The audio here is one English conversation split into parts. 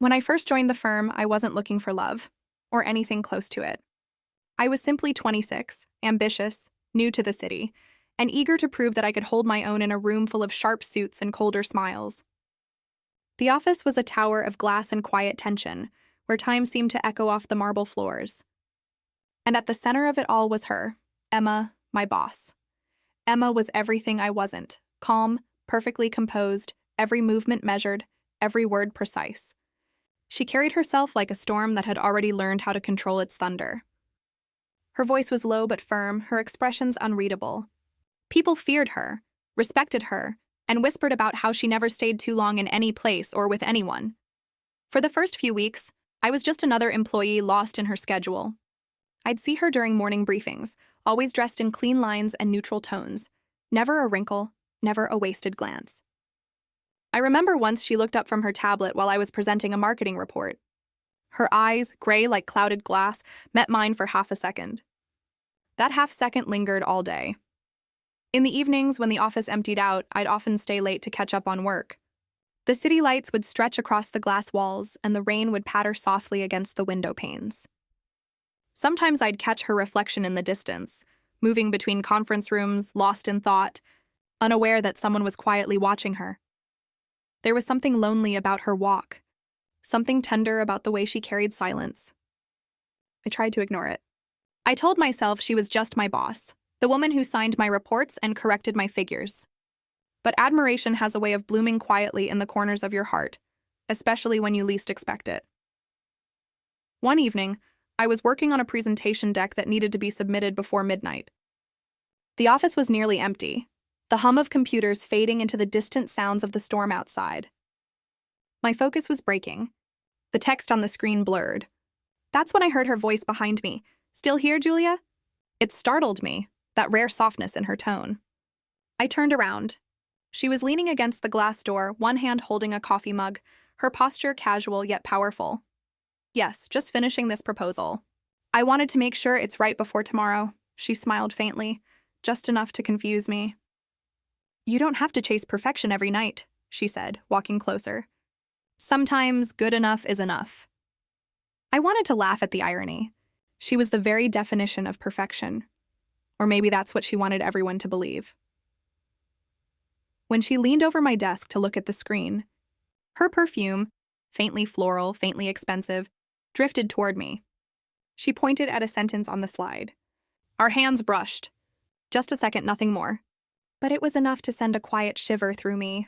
When I first joined the firm, I wasn't looking for love, or anything close to it. I was simply 26, ambitious, new to the city, and eager to prove that I could hold my own in a room full of sharp suits and colder smiles. The office was a tower of glass and quiet tension, where time seemed to echo off the marble floors. And at the center of it all was her, Emma, my boss. Emma was everything I wasn't: calm, perfectly composed, every movement measured, every word precise. She carried herself like a storm that had already learned how to control its thunder. Her voice was low but firm, her expressions unreadable. People feared her, respected her, and whispered about how she never stayed too long in any place or with anyone. For the first few weeks, I was just another employee lost in her schedule. I'd see her during morning briefings, always dressed in clean lines and neutral tones. Never a wrinkle, never a wasted glance. I remember once she looked up from her tablet while I was presenting a marketing report. Her eyes, gray like clouded glass, met mine for half a second. That half second lingered all day. In the evenings, when the office emptied out, I'd often stay late to catch up on work. The city lights would stretch across the glass walls, and the rain would patter softly against the window panes. Sometimes I'd catch her reflection in the distance, moving between conference rooms, lost in thought, unaware that someone was quietly watching her. There was something lonely about her walk, something tender about the way she carried silence. I tried to ignore it. I told myself she was just my boss, the woman who signed my reports and corrected my figures. But admiration has a way of blooming quietly in the corners of your heart, especially when you least expect it. One evening, I was working on a presentation deck that needed to be submitted before midnight. The office was nearly empty, the hum of computers fading into the distant sounds of the storm outside. My focus was breaking. The text on the screen blurred. That's when I heard her voice behind me. "Still here, Julia?" It startled me, that rare softness in her tone. I turned around. She was leaning against the glass door, one hand holding a coffee mug, her posture casual yet powerful. "Yes, just finishing this proposal. I wanted to make sure it's right before tomorrow." She smiled faintly, just enough to confuse me. "You don't have to chase perfection every night," she said, walking closer. "Sometimes good enough is enough." I wanted to laugh at the irony. She was the very definition of perfection. Or maybe that's what she wanted everyone to believe. When she leaned over my desk to look at the screen, her perfume, faintly floral, faintly expensive, drifted toward me. She pointed at a sentence on the slide. Our hands brushed. Just a second, nothing more. But it was enough to send a quiet shiver through me.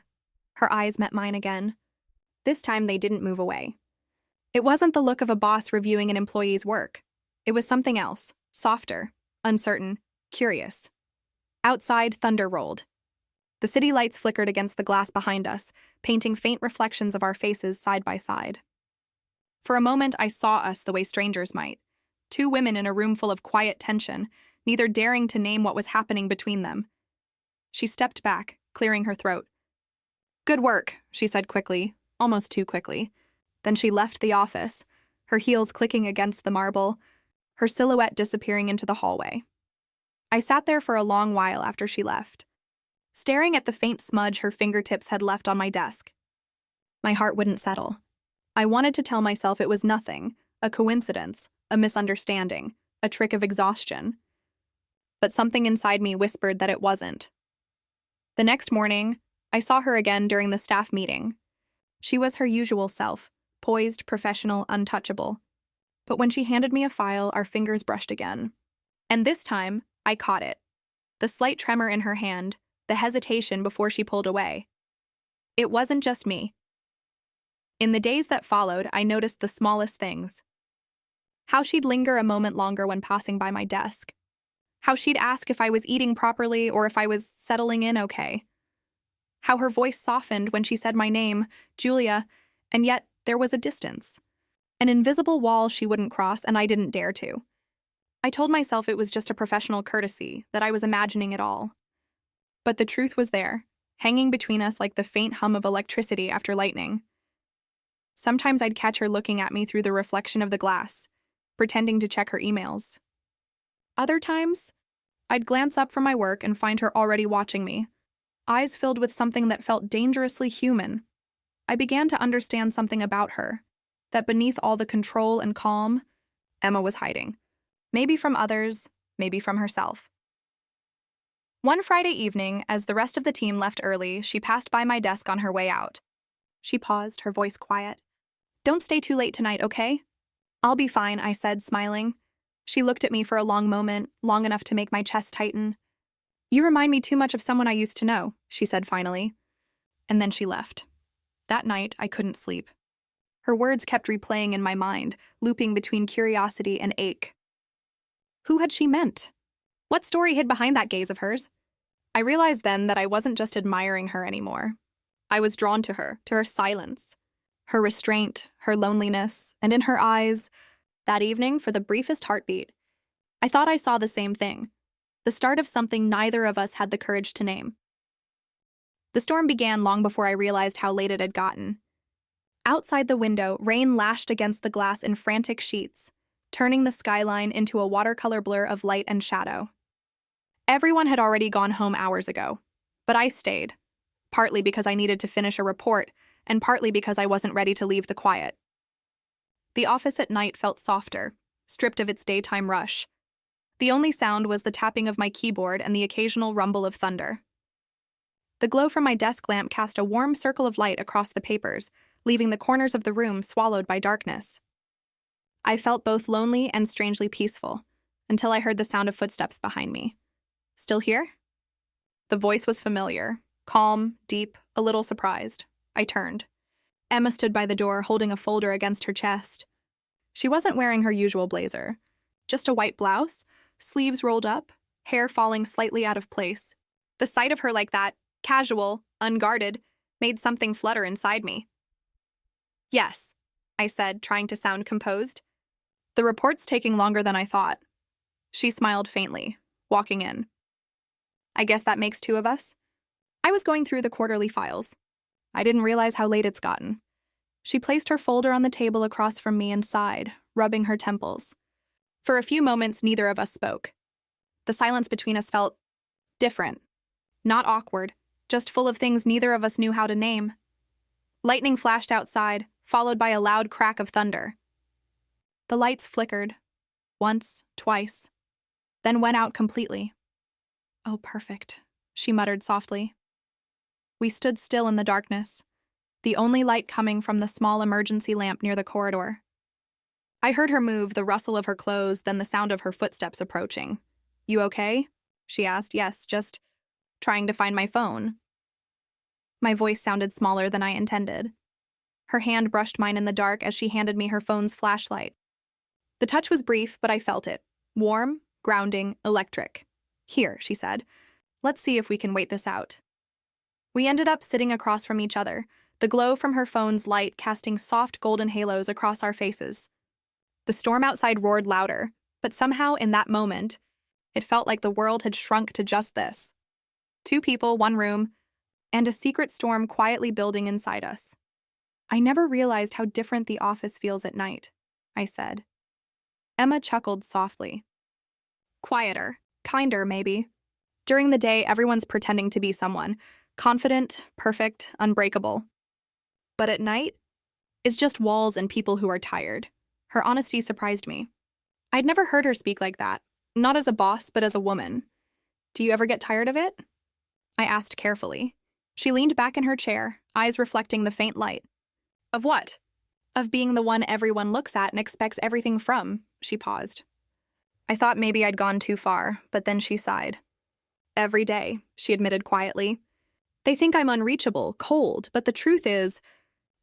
Her eyes met mine again. This time they didn't move away. It wasn't the look of a boss reviewing an employee's work. It was something else, softer, uncertain, curious. Outside, thunder rolled. The city lights flickered against the glass behind us, painting faint reflections of our faces side by side. For a moment, I saw us the way strangers might. Two women in a room full of quiet tension, neither daring to name what was happening between them. She stepped back, clearing her throat. "Good work," she said quickly, almost too quickly. Then she left the office, her heels clicking against the marble, her silhouette disappearing into the hallway. I sat there for a long while after she left, staring at the faint smudge her fingertips had left on my desk. My heart wouldn't settle. I wanted to tell myself it was nothing, a coincidence, a misunderstanding, a trick of exhaustion. But something inside me whispered that it wasn't. The next morning, I saw her again during the staff meeting. She was her usual self, poised, professional, untouchable. But when she handed me a file, our fingers brushed again. And this time, I caught it. The slight tremor in her hand, the hesitation before she pulled away. It wasn't just me. In the days that followed, I noticed the smallest things. How she'd linger a moment longer when passing by my desk. How she'd ask if I was eating properly or if I was settling in okay. How her voice softened when she said my name, Julia, and yet there was a distance. An invisible wall she wouldn't cross, and I didn't dare to. I told myself it was just a professional courtesy, that I was imagining it all. But the truth was there, hanging between us like the faint hum of electricity after lightning. Sometimes I'd catch her looking at me through the reflection of the glass, pretending to check her emails. Other times, I'd glance up from my work and find her already watching me, eyes filled with something that felt dangerously human. I began to understand something about her, that beneath all the control and calm, Emma was hiding. Maybe from others, maybe from herself. One Friday evening, as the rest of the team left early, she passed by my desk on her way out. She paused, her voice quiet. "Don't stay too late tonight, okay?" "I'll be fine," I said, smiling. She looked at me for a long moment, long enough to make my chest tighten. "You remind me too much of someone I used to know," she said finally. And then she left. That night, I couldn't sleep. Her words kept replaying in my mind, looping between curiosity and ache. Who had she meant? What story hid behind that gaze of hers? I realized then that I wasn't just admiring her anymore. I was drawn to her silence, her restraint, her loneliness, and in her eyes, that evening, for the briefest heartbeat, I thought I saw the same thing, the start of something neither of us had the courage to name. The storm began long before I realized how late it had gotten. Outside the window, rain lashed against the glass in frantic sheets, turning the skyline into a watercolor blur of light and shadow. Everyone had already gone home hours ago, but I stayed, partly because I needed to finish a report, and partly because I wasn't ready to leave the quiet. The office at night felt softer, stripped of its daytime rush. The only sound was the tapping of my keyboard and the occasional rumble of thunder. The glow from my desk lamp cast a warm circle of light across the papers, leaving the corners of the room swallowed by darkness. I felt both lonely and strangely peaceful, until I heard the sound of footsteps behind me. "Still here?" The voice was familiar, calm, deep, a little surprised. I turned. Emma stood by the door, holding a folder against her chest. She wasn't wearing her usual blazer, just a white blouse, sleeves rolled up, hair falling slightly out of place. The sight of her like that, casual, unguarded, made something flutter inside me. "Yes," I said, trying to sound composed. "The report's taking longer than I thought." She smiled faintly, walking in. "I guess that makes two of us." I was going through the quarterly files. I didn't realize how late it's gotten. She placed her folder on the table across from me and sighed, rubbing her temples. For a few moments, neither of us spoke. The silence between us felt different, not awkward, just full of things neither of us knew how to name. Lightning flashed outside, followed by a loud crack of thunder. The lights flickered, once, twice, then went out completely. "Oh, perfect," she muttered softly. We stood still in the darkness, the only light coming from the small emergency lamp near the corridor. I heard her move, the rustle of her clothes, then the sound of her footsteps approaching. "You okay?" she asked. "Yes, just trying to find my phone." My voice sounded smaller than I intended. Her hand brushed mine in the dark as she handed me her phone's flashlight. The touch was brief, but I felt it. Warm, grounding, electric. "Here," she said. "Let's see if we can wait this out." We ended up sitting across from each other, the glow from her phone's light casting soft golden halos across our faces. The storm outside roared louder, but somehow in that moment, it felt like the world had shrunk to just this. 2 people, 1 room, and a secret storm quietly building inside us. "I never realized how different the office feels at night," I said. Emma chuckled softly. "Quieter, kinder, maybe. During the day, everyone's pretending to be someone, confident, perfect, unbreakable. But at night, it's just walls and people who are tired." Her honesty surprised me. I'd never heard her speak like that, not as a boss, but as a woman. "Do you ever get tired of it?" I asked carefully. She leaned back in her chair, eyes reflecting the faint light. "Of what?" "Of being the one everyone looks at and expects everything from," she paused. I thought maybe I'd gone too far, but then she sighed. "Every day," she admitted quietly. "They think I'm unreachable, cold, but the truth is,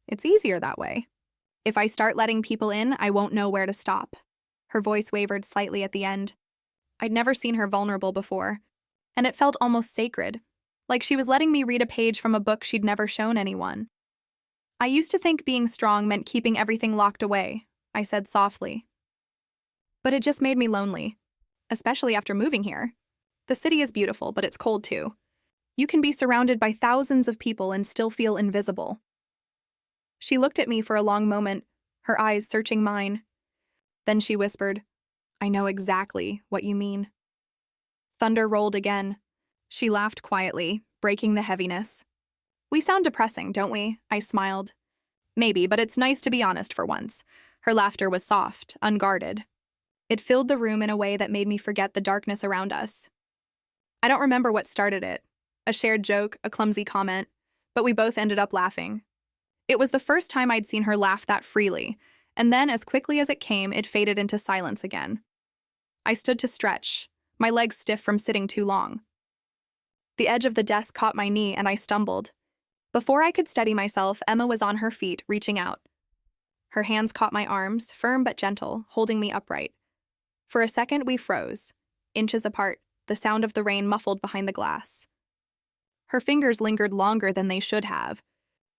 it's easier that way. If I start letting people in, I won't know where to stop." Her voice wavered slightly at the end. I'd never seen her vulnerable before, and it felt almost sacred, like she was letting me read a page from a book she'd never shown anyone. "I used to think being strong meant keeping everything locked away," I said softly. "But it just made me lonely, especially after moving here. The city is beautiful, but it's cold too. You can be surrounded by thousands of people and still feel invisible." She looked at me for a long moment, her eyes searching mine. Then she whispered, "I know exactly what you mean." Thunder rolled again. She laughed quietly, breaking the heaviness. "We sound depressing, don't we?" I smiled. Maybe, but it's nice to be honest for once. Her laughter was soft, unguarded. It filled the room in a way that made me forget the darkness around us. I don't remember what started it. A shared joke, a clumsy comment, but we both ended up laughing. It was the first time I'd seen her laugh that freely, and then as quickly as it came, it faded into silence again. I stood to stretch, my legs stiff from sitting too long. The edge of the desk caught my knee and I stumbled. Before I could steady myself, Emma was on her feet, reaching out. Her hands caught my arms, firm but gentle, holding me upright. For a second, we froze, inches apart, the sound of the rain muffled behind the glass. Her fingers lingered longer than they should have,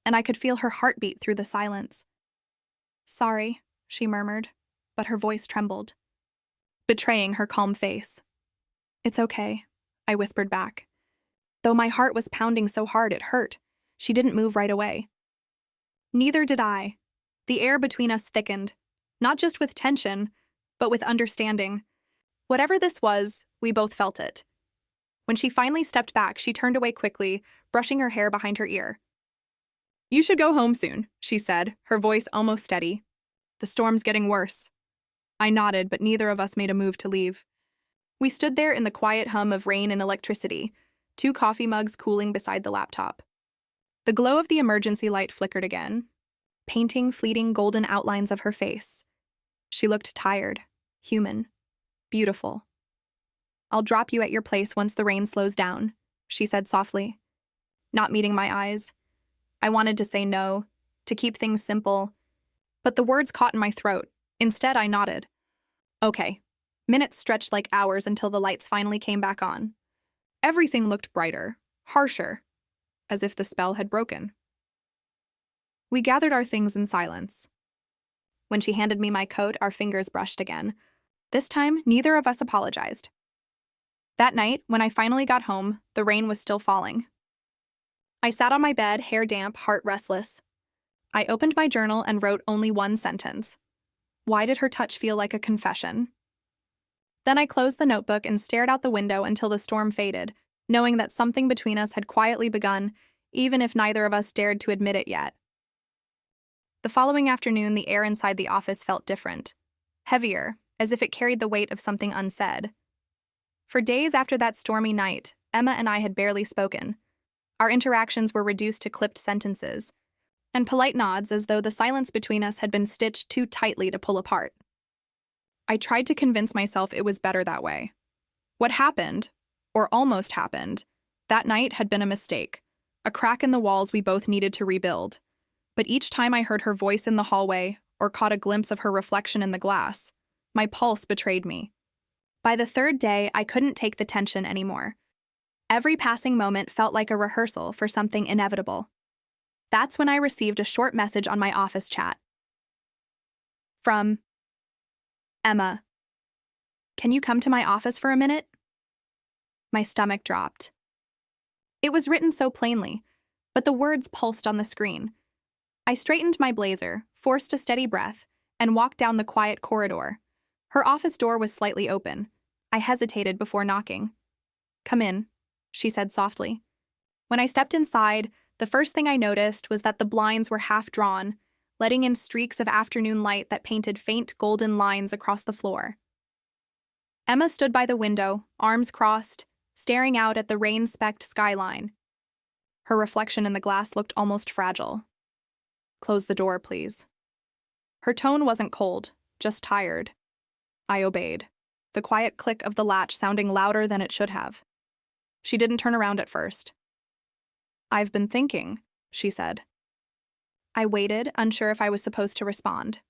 and I could feel her heartbeat through the silence. "Sorry," she murmured, but her voice trembled, betraying her calm face. "It's okay," I whispered back. Though my heart was pounding so hard it hurt, she didn't move right away. Neither did I. The air between us thickened, not just with tension, but with understanding. Whatever this was, we both felt it. When she finally stepped back, she turned away quickly, brushing her hair behind her ear. "You should go home soon," she said, her voice almost steady. "The storm's getting worse." I nodded, but neither of us made a move to leave. We stood there in the quiet hum of rain and electricity, 2 coffee mugs cooling beside the laptop. The glow of the emergency light flickered again, painting fleeting golden outlines of her face. She looked tired, human, beautiful. "I'll drop you at your place once the rain slows down," she said softly. Not meeting my eyes. I wanted to say no, to keep things simple, but the words caught in my throat. Instead, I nodded. Okay. Minutes stretched like hours until the lights finally came back on. Everything looked brighter, harsher, as if the spell had broken. We gathered our things in silence. When she handed me my coat, our fingers brushed again. This time, neither of us apologized. That night, when I finally got home, the rain was still falling. I sat on my bed, hair damp, heart restless. I opened my journal and wrote only one sentence. Why did her touch feel like a confession? Then I closed the notebook and stared out the window until the storm faded, knowing that something between us had quietly begun, even if neither of us dared to admit it yet. The following afternoon, the air inside the office felt different, heavier, as if it carried the weight of something unsaid. For days after that stormy night, Emma and I had barely spoken. Our interactions were reduced to clipped sentences, and polite nods as though the silence between us had been stitched too tightly to pull apart. I tried to convince myself it was better that way. What happened, or almost happened, that night had been a mistake, a crack in the walls we both needed to rebuild. But each time I heard her voice in the hallway or caught a glimpse of her reflection in the glass, my pulse betrayed me. By the 3rd day, I couldn't take the tension anymore. Every passing moment felt like a rehearsal for something inevitable. That's when I received a short message on my office chat. From Emma. "Can you come to my office for a minute?" My stomach dropped. It was written so plainly, but the words pulsed on the screen. I straightened my blazer, forced a steady breath, and walked down the quiet corridor. Her office door was slightly open. I hesitated before knocking. "Come in," she said softly. When I stepped inside, the first thing I noticed was that the blinds were half drawn, letting in streaks of afternoon light that painted faint golden lines across the floor. Emma stood by the window, arms crossed, staring out at the rain-specked skyline. Her reflection in the glass looked almost fragile. "Close the door, please." Her tone wasn't cold, just tired. I obeyed, the quiet click of the latch sounding louder than it should have. She didn't turn around at first. "I've been thinking," she said. I waited, unsure if I was supposed to respond.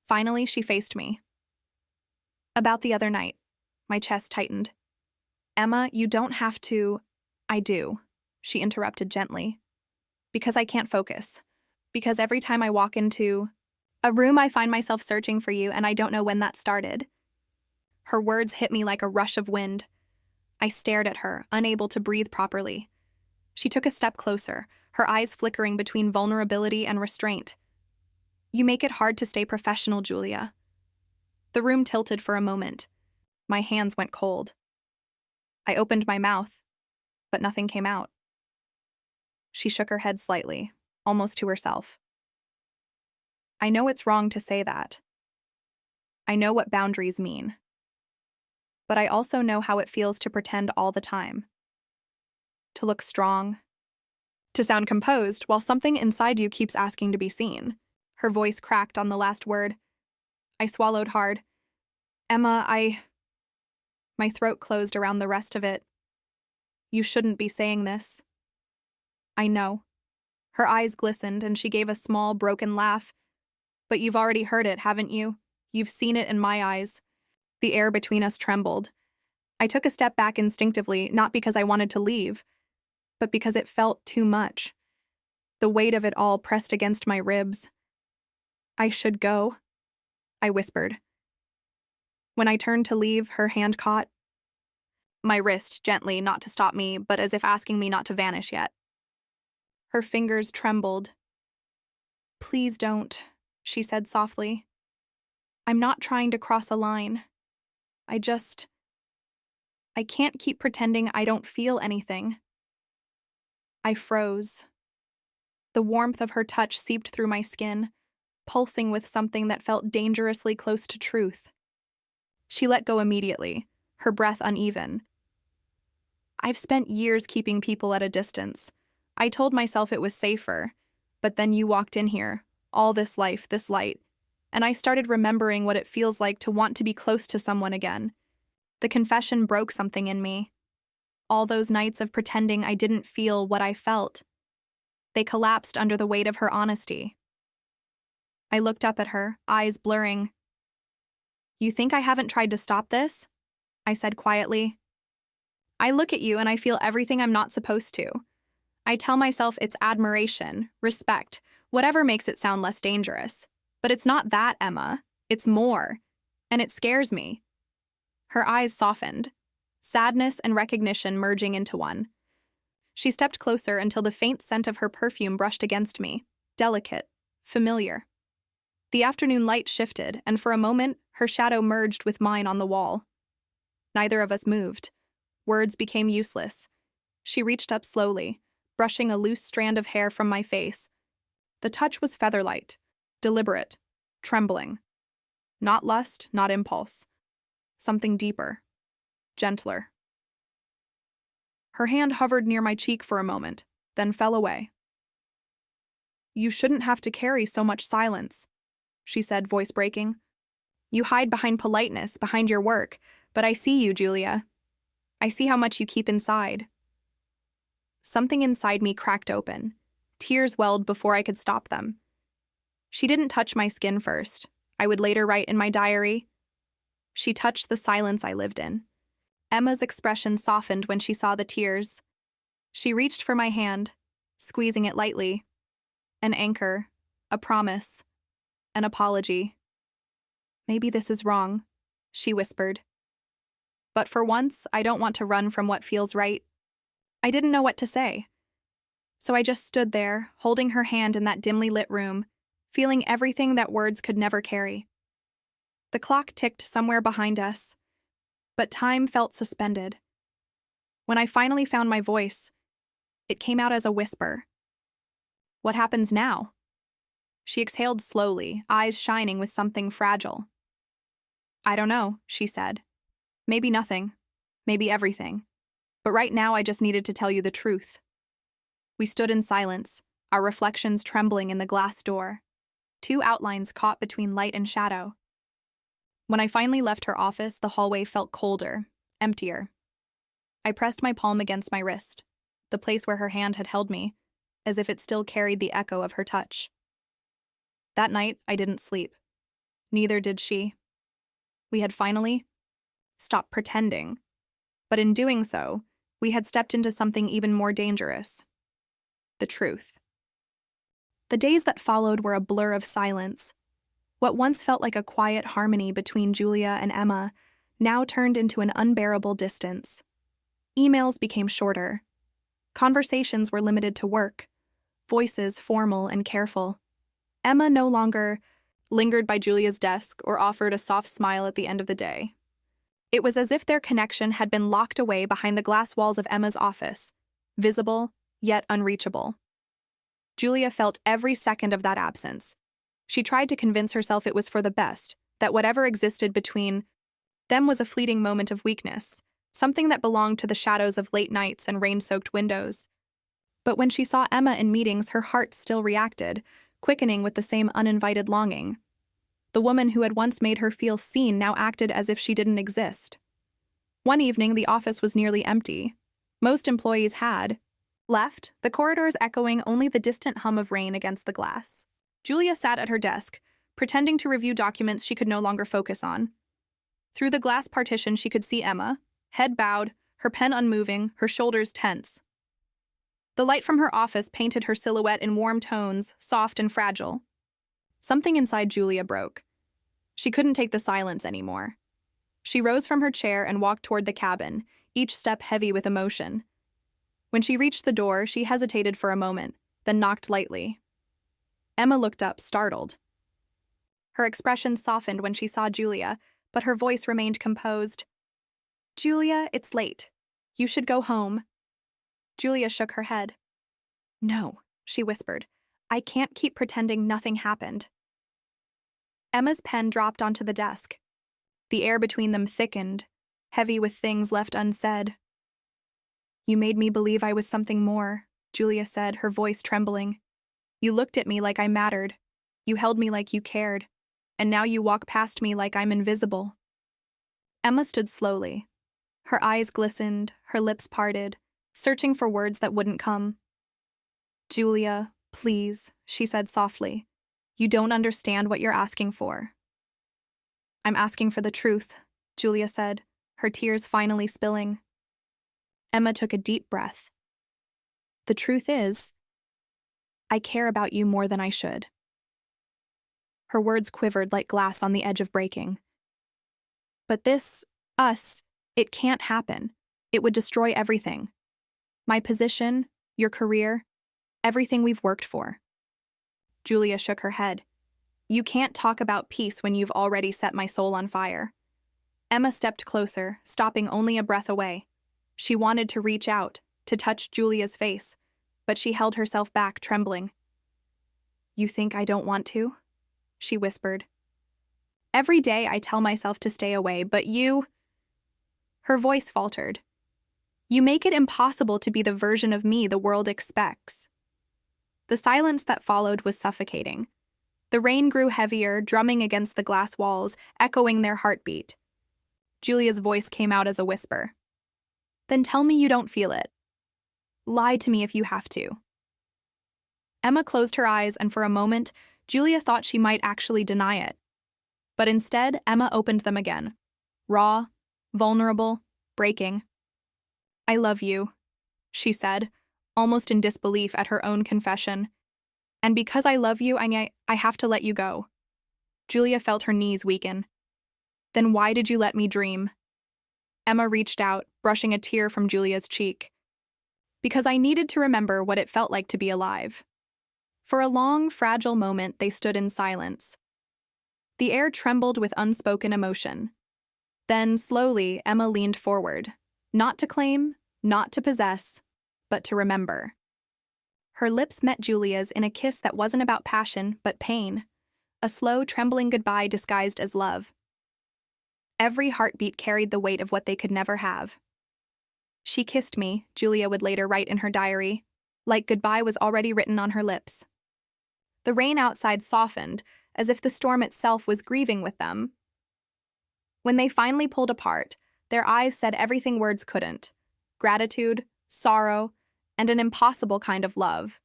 Finally, she faced me. "About the other night." My chest tightened. "Emma, you don't have to—" "I do," she interrupted gently. "Because I can't focus. Because every time I walk into a room, I find myself searching for you, and I don't know when that started." Her words hit me like a rush of wind. I stared at her, unable to breathe properly. She took a step closer, her eyes flickering between vulnerability and restraint. "You make it hard to stay professional, Julia." The room tilted for a moment. My hands went cold. I opened my mouth, but nothing came out. She shook her head slightly, almost to herself. I know it's wrong to say that. I know what boundaries mean. But I also know how it feels to pretend all the time. To look strong. To sound composed while something inside you keeps asking to be seen. Her voice cracked on the last word. I swallowed hard. Emma, My throat closed around the rest of it. You shouldn't be saying this. I know. Her eyes glistened and she gave a small, broken laugh. But you've already heard it, haven't you? You've seen it in my eyes. The air between us trembled. I took a step back instinctively, not because I wanted to leave, but because it felt too much. The weight of it all pressed against my ribs. I should go, I whispered. When I turned to leave, her hand caught my wrist gently, not to stop me, but as if asking me not to vanish yet. Her fingers trembled. Please don't, she said softly. I'm not trying to cross a line. I can't keep pretending I don't feel anything. I froze. The warmth of her touch seeped through my skin, pulsing with something that felt dangerously close to truth. She let go immediately, her breath uneven. I've spent years keeping people at a distance. I told myself it was safer, but then you walked in here, all this life, this light, and I started remembering what it feels like to want to be close to someone again. The confession broke something in me. All those nights of pretending I didn't feel what I felt. They collapsed under the weight of her honesty. I looked up at her, eyes blurring. You think I haven't tried to stop this? I said quietly. I look at you and I feel everything I'm not supposed to. I tell myself it's admiration, respect, whatever makes it sound less dangerous. But it's not that, Emma. It's more. And it scares me. Her eyes softened, sadness and recognition merging into one. She stepped closer until the faint scent of her perfume brushed against me, delicate, familiar. The afternoon light shifted, and for a moment, her shadow merged with mine on the wall. Neither of us moved. Words became useless. She reached up slowly, brushing a loose strand of hair from my face. The touch was featherlight, deliberate, trembling. Not lust, not impulse. Something deeper, gentler. Her hand hovered near my cheek for a moment, then fell away. You shouldn't have to carry so much silence, she said, voice breaking. You hide behind politeness, behind your work, but I see you, Julia. I see how much you keep inside. Something inside me cracked open. Tears welled before I could stop them. She didn't touch my skin first. I would later write in my diary. She touched the silence I lived in. Emma's expression softened when she saw the tears. She reached for my hand, squeezing it lightly. An anchor, a promise, an apology. Maybe this is wrong, she whispered. But for once, I don't want to run from what feels right. I didn't know what to say. So I just stood there, holding her hand in that dimly lit room, feeling everything that words could never carry. The clock ticked somewhere behind us, but time felt suspended. When I finally found my voice, it came out as a whisper. What happens now? She exhaled slowly, eyes shining with something fragile. I don't know, she said. Maybe nothing, maybe everything. But right now I just needed to tell you the truth. We stood in silence, our reflections trembling in the glass door. Two outlines caught between light and shadow. When I finally left her office, the hallway felt colder, emptier. I pressed my palm against my wrist, the place where her hand had held me, as if it still carried the echo of her touch. That night, I didn't sleep. Neither did she. We had finally stopped pretending. But in doing so, we had stepped into something even more dangerous. The truth. The days that followed were a blur of silence. What once felt like a quiet harmony between Julia and Emma now turned into an unbearable distance. Emails became shorter. Conversations were limited to work, voices formal and careful. Emma no longer lingered by Julia's desk or offered a soft smile at the end of the day. It was as if their connection had been locked away behind the glass walls of Emma's office, visible, yet unreachable. Julia felt every second of that absence. She tried to convince herself it was for the best, that whatever existed between them was a fleeting moment of weakness, something that belonged to the shadows of late nights and rain-soaked windows. But when she saw Emma in meetings, her heart still reacted, quickening with the same uninvited longing. The woman who had once made her feel seen now acted as if she didn't exist. One evening, the office was nearly empty. Most employees had left, the corridors echoing only the distant hum of rain against the glass. Julia sat at her desk, pretending to review documents she could no longer focus on. Through the glass partition, she could see Emma, head bowed, her pen unmoving, her shoulders tense. The light from her office painted her silhouette in warm tones, soft and fragile. Something inside Julia broke. She couldn't take the silence anymore. She rose from her chair and walked toward the cabin, each step heavy with emotion. When she reached the door, she hesitated for a moment, then knocked lightly. Emma looked up, startled. Her expression softened when she saw Julia, but her voice remained composed. "Julia, it's late. You should go home." Julia shook her head. "No," she whispered. "I can't keep pretending nothing happened." Emma's pen dropped onto the desk. The air between them thickened, heavy with things left unsaid. "You made me believe I was something more," Julia said, her voice trembling. "You looked at me like I mattered. You held me like you cared. And now you walk past me like I'm invisible." Emma stood slowly. Her eyes glistened, her lips parted, searching for words that wouldn't come. "Julia, please," she said softly. "You don't understand what you're asking for." "I'm asking for the truth," Julia said, her tears finally spilling. Emma took a deep breath. "The truth is, I care about you more than I should." Her words quivered like glass on the edge of breaking. "But this, us, it can't happen. It would destroy everything. My position, your career, everything we've worked for." Julia shook her head. "You can't talk about peace when you've already set my soul on fire." Emma stepped closer, stopping only a breath away. She wanted to reach out, to touch Julia's face, but she held herself back, trembling. "You think I don't want to?" she whispered. "Every day I tell myself to stay away, but you—" Her voice faltered. "You make it impossible to be the version of me the world expects." The silence that followed was suffocating. The rain grew heavier, drumming against the glass walls, echoing their heartbeat. Julia's voice came out as a whisper. "Then tell me you don't feel it. Lie to me if you have to." Emma closed her eyes, and for a moment, Julia thought she might actually deny it. But instead, Emma opened them again. Raw, vulnerable, breaking. "I love you," she said, almost in disbelief at her own confession. "And because I love you, I have to let you go." Julia felt her knees weaken. "Then why did you let me dream?" Emma reached out, brushing a tear from Julia's cheek. "Because I needed to remember what it felt like to be alive." For a long, fragile moment, they stood in silence. The air trembled with unspoken emotion. Then, slowly, Emma leaned forward, not to claim, not to possess, but to remember. Her lips met Julia's in a kiss that wasn't about passion, but pain, a slow, trembling goodbye disguised as love. Every heartbeat carried the weight of what they could never have. "She kissed me," Julia would later write in her diary, like goodbye was already written on her lips. The rain outside softened, as if the storm itself was grieving with them. When they finally pulled apart, their eyes said everything words couldn't: gratitude, sorrow, and an impossible kind of love.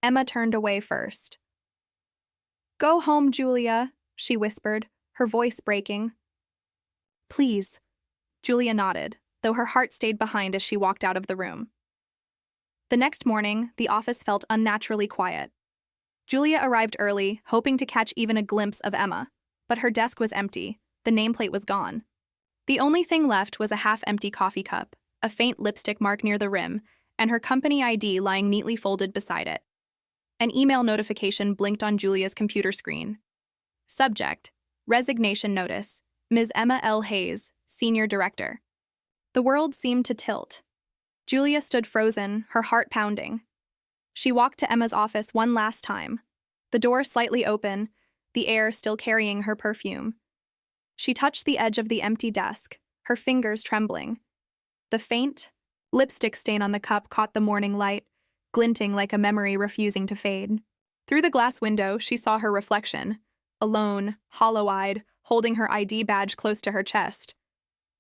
Emma turned away first. "Go home, Julia," she whispered, her voice breaking. "Please." Julia nodded, though her heart stayed behind as she walked out of the room. The next morning, the office felt unnaturally quiet. Julia arrived early, hoping to catch even a glimpse of Emma, but her desk was empty, the nameplate was gone. The only thing left was a half-empty coffee cup, a faint lipstick mark near the rim, and her company ID lying neatly folded beside it. An email notification blinked on Julia's computer screen. Subject: Resignation Notice, Ms. Emma L. Hayes, Senior Director. The world seemed to tilt. Julia stood frozen, her heart pounding. She walked to Emma's office one last time. the door slightly open, the air still carrying her perfume. She touched the edge of the empty desk, her fingers trembling. The faint lipstick stain on the cup caught the morning light, glinting like a memory refusing to fade. Through the glass window, she saw her reflection, alone, hollow-eyed, holding her ID badge close to her chest.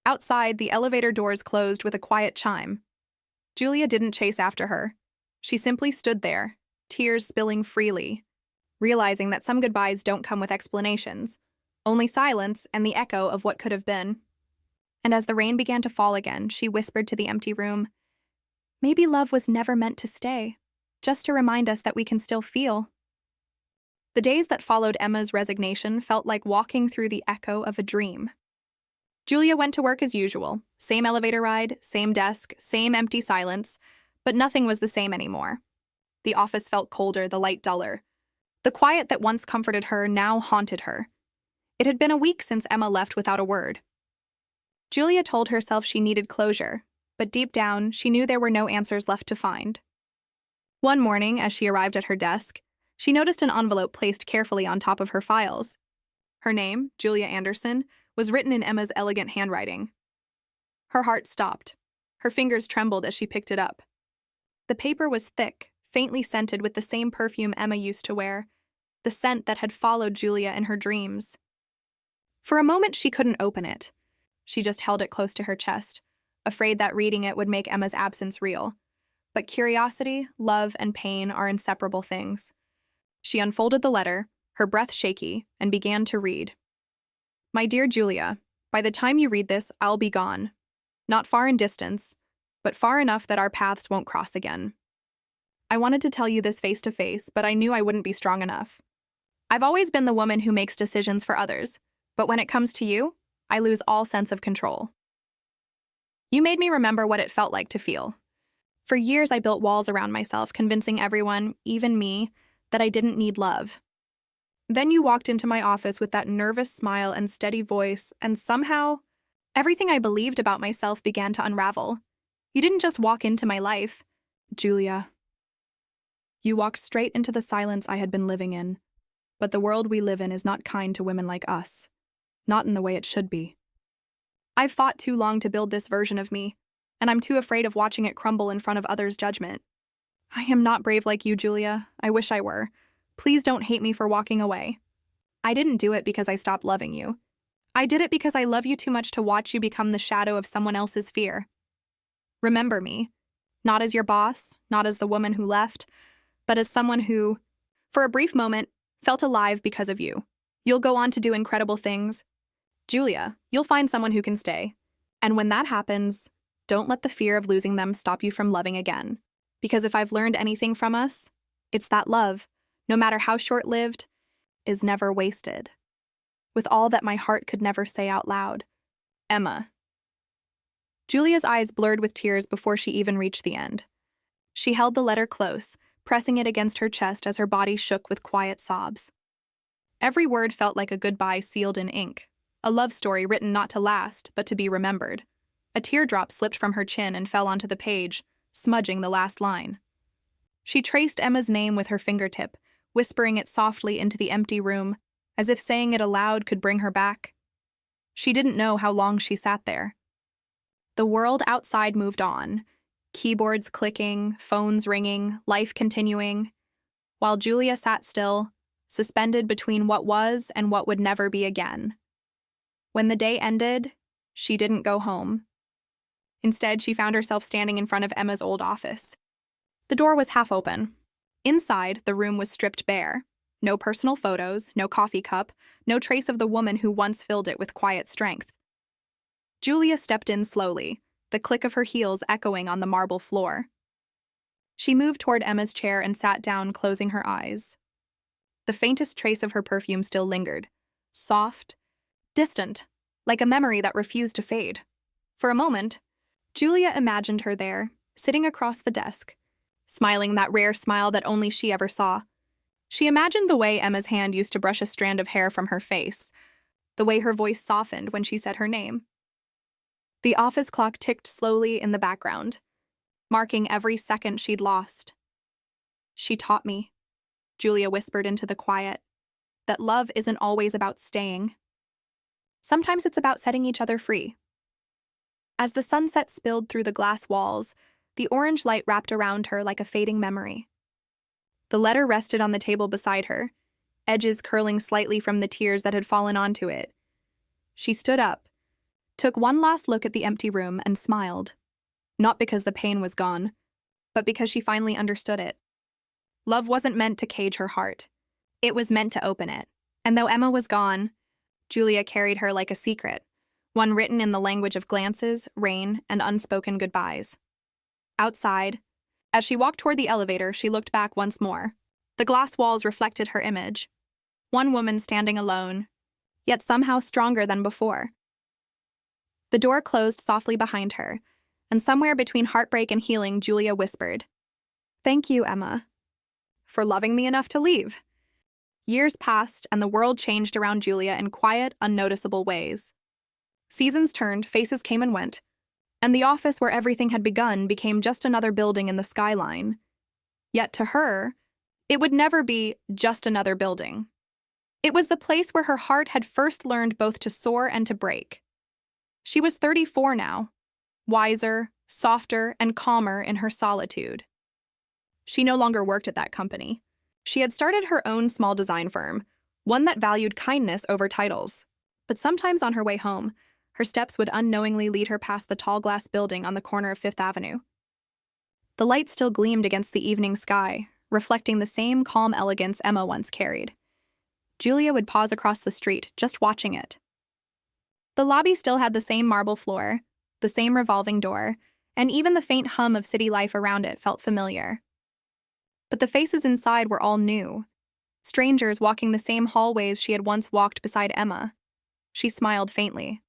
Outside, the elevator doors closed with a quiet chime. Julia didn't chase after her. She simply stood there, tears spilling freely, realizing that some goodbyes don't come with explanations, only silence and the echo of what could have been. And as the rain began to fall again, she whispered to the empty room, "Maybe love was never meant to stay, just to remind us that we can still feel." The days that followed Emma's resignation felt like walking through the echo of a dream. Julia went to work as usual, same elevator ride, same desk, same empty silence, but nothing was the same anymore. The office felt colder, the light duller. The quiet that once comforted her now haunted her. It had been a week since Emma left without a word. Julia told herself she needed closure, but deep down, she knew there were no answers left to find. One morning, as she arrived at her desk, she noticed an envelope placed carefully on top of her files. Her name, Julia Anderson, was written in Emma's elegant handwriting. Her heart stopped. Her fingers trembled as she picked it up. The paper was thick, faintly scented with the same perfume Emma used to wear, the scent that had followed Julia in her dreams. For a moment, she couldn't open it. She just held it close to her chest, afraid that reading it would make Emma's absence real. But curiosity, love, and pain are inseparable things. She unfolded the letter, her breath shaky, and began to read. "My dear Julia, by the time you read this, I'll be gone. Not far in distance, but far enough that our paths won't cross again. I wanted to tell you this face to face, but I knew I wouldn't be strong enough. I've always been the woman who makes decisions for others, but when it comes to you, I lose all sense of control. You made me remember what it felt like to feel. For years, I built walls around myself, convincing everyone, even me, that I didn't need love. Then you walked into my office with that nervous smile and steady voice, and somehow, everything I believed about myself began to unravel. You didn't just walk into my life, Julia. You walked straight into the silence I had been living in. But the world we live in is not kind to women like us. Not in the way it should be. I've fought too long to build this version of me, and I'm too afraid of watching it crumble in front of others' judgment. I am not brave like you, Julia. I wish I were. Please don't hate me for walking away. I didn't do it because I stopped loving you. I did it because I love you too much to watch you become the shadow of someone else's fear. Remember me, not as your boss, not as the woman who left, but as someone who, for a brief moment, felt alive because of you. You'll go on to do incredible things. Julia, you'll find someone who can stay. And when that happens, don't let the fear of losing them stop you from loving again. Because if I've learned anything from us, it's that love, no matter how short-lived, is never wasted. With all that my heart could never say out loud. Emma." Julia's eyes blurred with tears before she even reached the end. She held the letter close, pressing it against her chest as her body shook with quiet sobs. Every word felt like a goodbye sealed in ink, a love story written not to last, but to be remembered. A teardrop slipped from her chin and fell onto the page, smudging the last line. She traced Emma's name with her fingertip, whispering it softly into the empty room, as if saying it aloud could bring her back. She didn't know how long she sat there. The world outside moved on, keyboards clicking, phones ringing, life continuing, while Julia sat still, suspended between what was and what would never be again. When the day ended, she didn't go home. Instead, she found herself standing in front of Emma's old office. The door was half open. Inside, the room was stripped bare. No personal photos, no coffee cup, no trace of the woman who once filled it with quiet strength. Julia stepped in slowly, the click of her heels echoing on the marble floor. She moved toward Emma's chair and sat down, closing her eyes. The faintest trace of her perfume still lingered, soft, distant, like a memory that refused to fade. For a moment, Julia imagined her there, sitting across the desk, smiling that rare smile that only she ever saw. She imagined the way Emma's hand used to brush a strand of hair from her face, the way her voice softened when she said her name. The office clock ticked slowly in the background, marking every second she'd lost. She taught me. Julia whispered into the quiet, that love isn't always about staying. Sometimes it's about setting each other free. As the sunset spilled through the glass walls, the orange light wrapped around her like a fading memory. The letter rested on the table beside her, edges curling slightly from the tears that had fallen onto it. She stood up, took one last look at the empty room, and smiled. Not because the pain was gone, but because she finally understood it. Love wasn't meant to cage her heart. It was meant to open it. And though Emma was gone, Julia carried her like a secret, one written in the language of glances, rain, and unspoken goodbyes. Outside, as she walked toward the elevator, she looked back once more. The glass walls reflected her image. One woman standing alone, yet somehow stronger than before. The door closed softly behind her, and somewhere between heartbreak and healing, Julia whispered, "Thank you, Emma, for loving me enough to leave." Years passed, and the world changed around Julia in quiet, unnoticeable ways. Seasons turned, faces came and went, and the office where everything had begun became just another building in the skyline. Yet to her, it would never be just another building. It was the place where her heart had first learned both to soar and to break. She was 34 now, wiser, softer, and calmer in her solitude. She no longer worked at that company. She had started her own small design firm, one that valued kindness over titles. But sometimes on her way home, her steps would unknowingly lead her past the tall glass building on the corner of Fifth Avenue. The light still gleamed against the evening sky, reflecting the same calm elegance Emma once carried. Julia would pause across the street, just watching it. The lobby still had the same marble floor, the same revolving door, and even the faint hum of city life around it felt familiar. But the faces inside were all new, strangers walking the same hallways she had once walked beside Emma. She smiled faintly.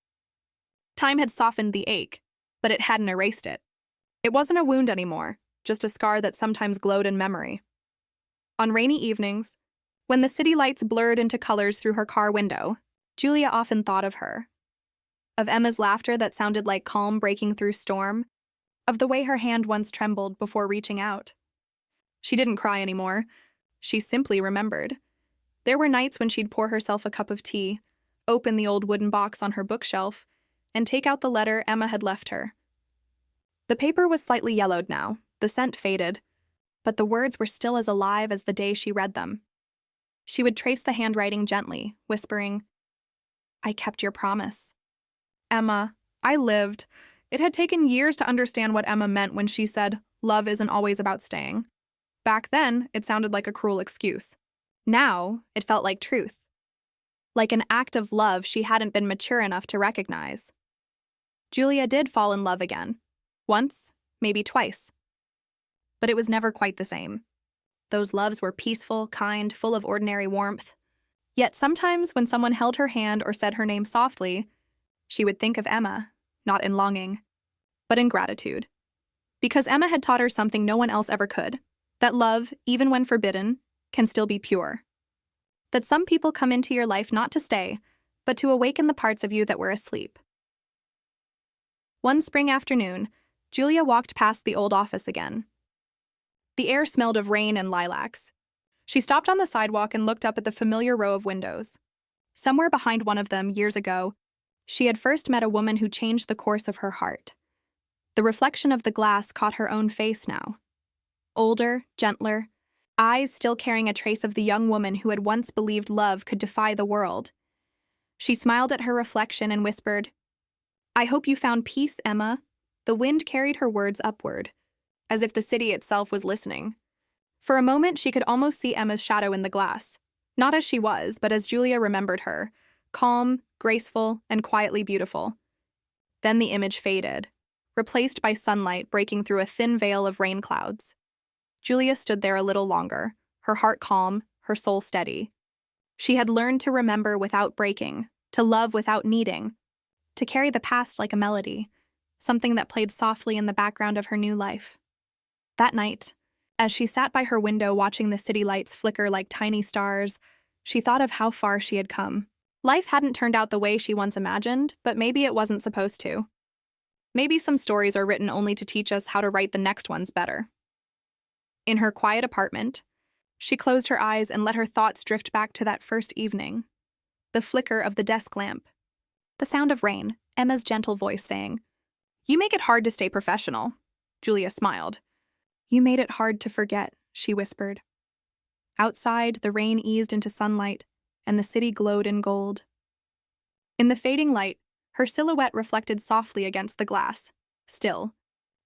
Time had softened the ache, but it hadn't erased it. It wasn't a wound anymore, just a scar that sometimes glowed in memory. On rainy evenings, when the city lights blurred into colors through her car window, Julia often thought of her. Of Emma's laughter that sounded like calm breaking through storm, of the way her hand once trembled before reaching out. She didn't cry anymore. She simply remembered. There were nights when she'd pour herself a cup of tea, open the old wooden box on her bookshelf, and take out the letter Emma had left her. The paper was slightly yellowed now, the scent faded, but the words were still as alive as the day she read them. She would trace the handwriting gently, whispering, "I kept your promise. Emma, I lived." It had taken years to understand what Emma meant when she said, "Love isn't always about staying." Back then, it sounded like a cruel excuse. Now, it felt like truth. Like an act of love she hadn't been mature enough to recognize. Julia did fall in love again. Once, maybe twice. But it was never quite the same. Those loves were peaceful, kind, full of ordinary warmth. Yet sometimes when someone held her hand or said her name softly, she would think of Emma, not in longing, but in gratitude. Because Emma had taught her something no one else ever could, that love, even when forbidden, can still be pure. That some people come into your life not to stay, but to awaken the parts of you that were asleep. One spring afternoon, Julia walked past the old office again. The air smelled of rain and lilacs. She stopped on the sidewalk and looked up at the familiar row of windows. Somewhere behind one of them, years ago, she had first met a woman who changed the course of her heart. The reflection of the glass caught her own face now. Older, gentler, eyes still carrying a trace of the young woman who had once believed love could defy the world. She smiled at her reflection and whispered, "I hope you found peace, Emma." The wind carried her words upward, as if the city itself was listening. For a moment, she could almost see Emma's shadow in the glass, not as she was, but as Julia remembered her, calm, graceful, and quietly beautiful. Then the image faded, replaced by sunlight breaking through a thin veil of rain clouds. Julia stood there a little longer, her heart calm, her soul steady. She had learned to remember without breaking, to love without needing, to carry the past like a melody, something that played softly in the background of her new life. That night, as she sat by her window watching the city lights flicker like tiny stars, she thought of how far she had come. Life hadn't turned out the way she once imagined, but maybe it wasn't supposed to. Maybe some stories are written only to teach us how to write the next ones better. In her quiet apartment, She closed her eyes and let her thoughts drift back to that first evening. The flicker of the desk lamp. The sound of rain, Emma's gentle voice saying, "You make it hard to stay professional." Julia smiled. "You made it hard to forget," she whispered. Outside, the rain eased into sunlight, and the city glowed in gold. In the fading light, her silhouette reflected softly against the glass, still,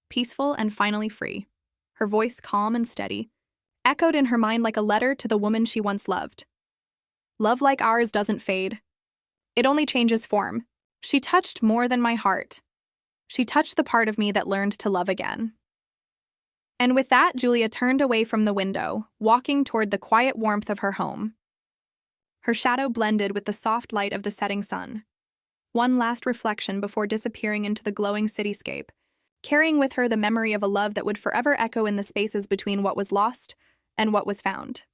peaceful and finally free. Her voice calm and steady, echoed in her mind like a letter to the woman she once loved. Love like ours doesn't fade. It only changes form. She touched more than my heart. She touched the part of me that learned to love again. And with that, Julia turned away from the window, walking toward the quiet warmth of her home. Her shadow blended with the soft light of the setting sun. One last reflection before disappearing into the glowing cityscape, carrying with her the memory of a love that would forever echo in the spaces between what was lost and what was found.